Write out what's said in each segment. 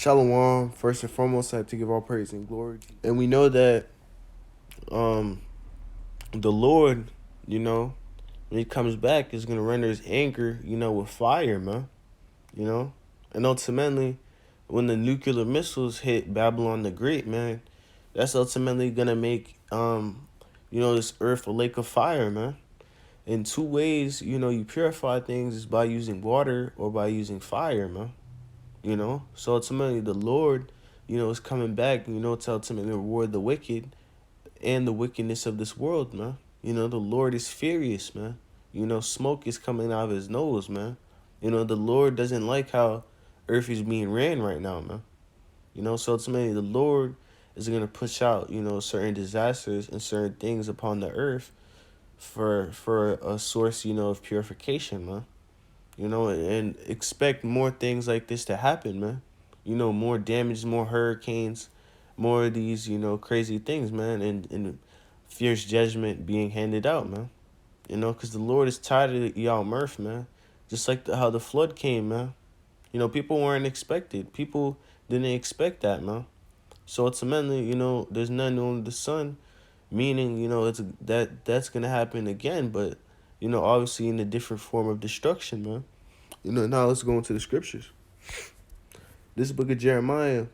Shalom. First and foremost, I have to give all praise and glory. And we know that um, the Lord, you know, when he comes back, is going to render his anger, with fire, man. You know? And ultimately, when the nuclear missiles hit Babylon the Great, man, that's ultimately going to make, this earth a lake of fire, man. In two ways, you purify things is by using water or by using fire, man. So ultimately the Lord, is coming back, to ultimately reward the wicked and the wickedness of this world, man. The Lord is furious, man. Smoke is coming out of his nose, man. The Lord doesn't like how earth is being ran right now, man. So ultimately the Lord is gonna push out, certain disasters and certain things upon the earth for a source, of purification, man. And expect more things like this to happen, man. More damage, more hurricanes, more of these, crazy things, man, and fierce judgment being handed out, man. Because the Lord is tired of y'all mirth, man. Just like how the flood came, man. People weren't expected. People didn't expect that, man. So ultimately, there's none new under the sun, meaning, that's gonna happen again, but obviously in a different form of destruction, man. Now let's go into the scriptures. This book of Jeremiah,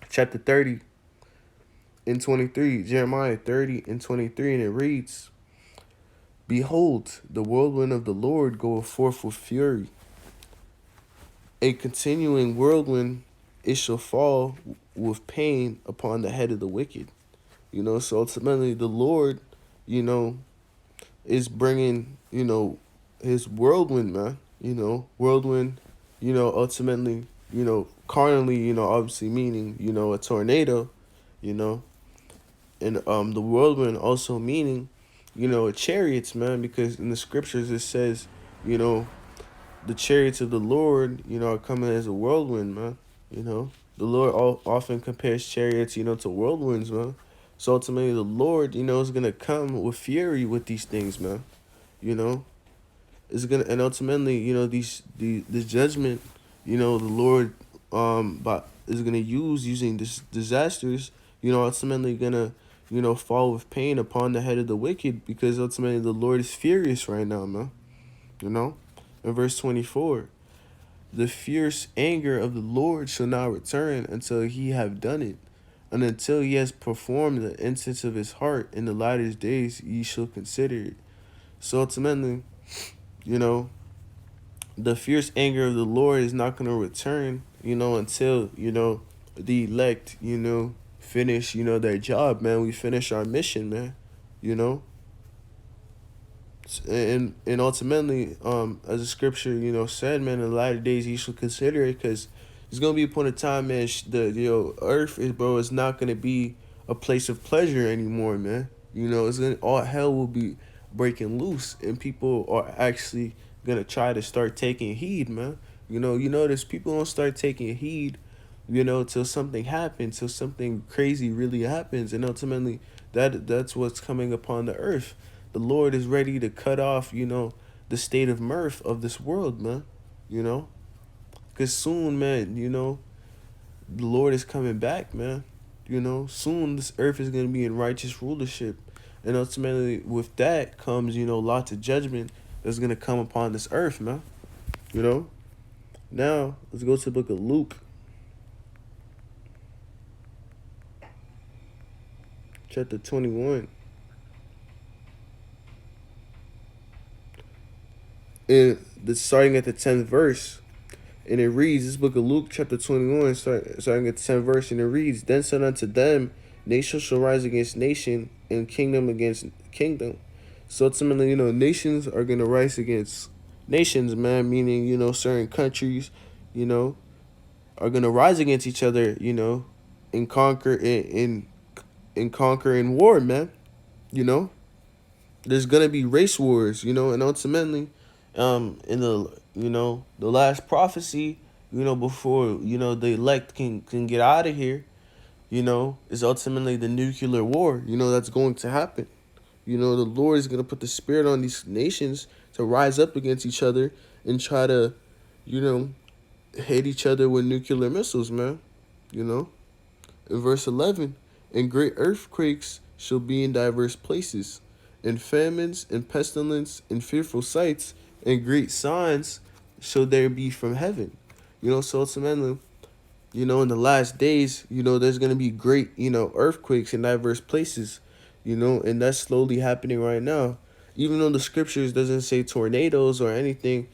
chapter 30 and 23. Jeremiah 30 and 23, and it reads, Behold, the whirlwind of the Lord goeth forth with fury. A continuing whirlwind, it shall fall with pain upon the head of the wicked. So ultimately the Lord, is bringing, his whirlwind, man. Whirlwind, ultimately, carnally, obviously meaning, a tornado, you know, and the whirlwind also meaning, chariots, man, because in the scriptures it says, you know, the chariots of the Lord, are coming as a whirlwind, man. The Lord often compares chariots, to whirlwinds, man. So ultimately, the Lord, is gonna come with fury with these things, man. You know, is gonna, and ultimately, this judgment, the Lord but is gonna using this disasters, ultimately gonna, fall with pain upon the head of the wicked, because ultimately the Lord is furious right now, man. In verse 24, the fierce anger of the Lord shall not return until he have done it, and until he has performed the intents of his heart. In the latter days ye shall consider it. So ultimately, you know, the fierce anger of the Lord is not going to return, until, the elect, finish, their job, man. We finish our mission, man, you know. And ultimately, as the scripture, said, man, in the latter days you shall consider it, because there's gonna be a point of time, man. The earth is, bro, is not gonna be a place of pleasure anymore, man. It's gonna, all hell will be breaking loose, and people are actually gonna try to start taking heed, man. You notice people don't start taking heed, till something happens, till something crazy really happens, and ultimately that's what's coming upon the earth. The Lord is ready to cut off, the state of mirth of this world, man. You know, because soon, man, the Lord is coming back, man. Soon this earth is going to be in righteous rulership. And ultimately, with that comes, lots of judgment that's going to come upon this earth, man. Now, let's go to the book of Luke, chapter 21. And starting at the 10th verse. And it reads, this book of Luke, chapter 21, starting at the 10th verse, and it reads, Then said unto them, Nation shall rise against nation, and kingdom against kingdom. So ultimately, nations are going to rise against nations, man, meaning, certain countries, are going to rise against each other, and conquer and conquer in war, man. There's going to be race wars, and ultimately, in the last prophecy, before, the elect can get out of here, is ultimately the nuclear war, that's going to happen. The Lord is going to put the spirit on these nations to rise up against each other and try to, you know, hit each other with nuclear missiles, man. You know? In verse 11, and great earthquakes shall be in diverse places, and famines, and pestilence, and fearful sights, and great signs shall there be from heaven. So ultimately, in the last days, there's going to be great, earthquakes in diverse places, and that's slowly happening right now. Even though the scriptures doesn't say tornadoes or anything,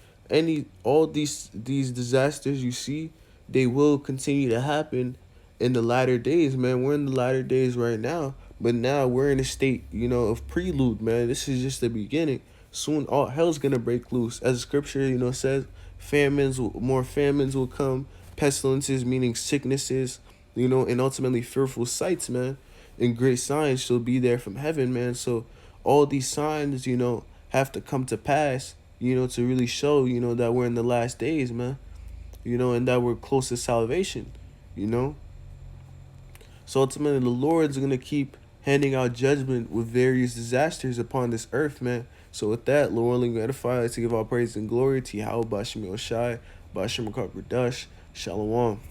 all these disasters you see, they will continue to happen in the latter days, man. We're in the latter days right now, but now we're in a state, of prelude, man. This is just the beginning. Soon all hell's gonna break loose. As the scripture, says, more famines will come, pestilences, meaning sicknesses, and ultimately fearful sights, man. And great signs shall be there from heaven, man. So all these signs, have to come to pass, to really show, that we're in the last days, man. And that we're close to salvation, you know. So ultimately, the Lord's gonna keep handing out judgment with various disasters upon this earth, man. So with that, Lord willing, edify to give all praise and glory to Yahweh Bashim Yoshai, Bashim Dash, Shalom.